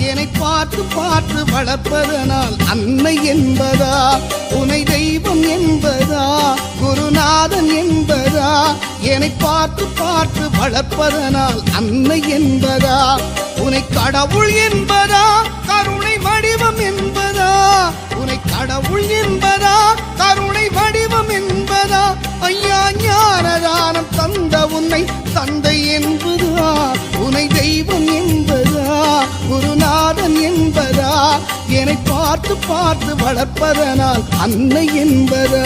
என்னை பார்த்து பார்த்து வளர்ப்பதனால் அன்னை என்பதா, உனை தெய்வம் என்பதா, குருநாதன் என்பதா, என்னை பார்த்து பார்த்து வளர்ப்பதனால் அன்னை என்பதா, உனை கடவுள் என்பதா, கருணை வடிவம் என்பதா, உனை கடவுள் என்பதா, கருணை வடிவம் என்பதா, ஐயா ஞானதானம் தந்த உன்னை தந்தை என்பதா, உனை தெய்வம் என்பதா, குருநாதன் என்பதா, என்னை பார்த்து பார்த்து வளர்ப்பதனால் அன்னை என்பதா.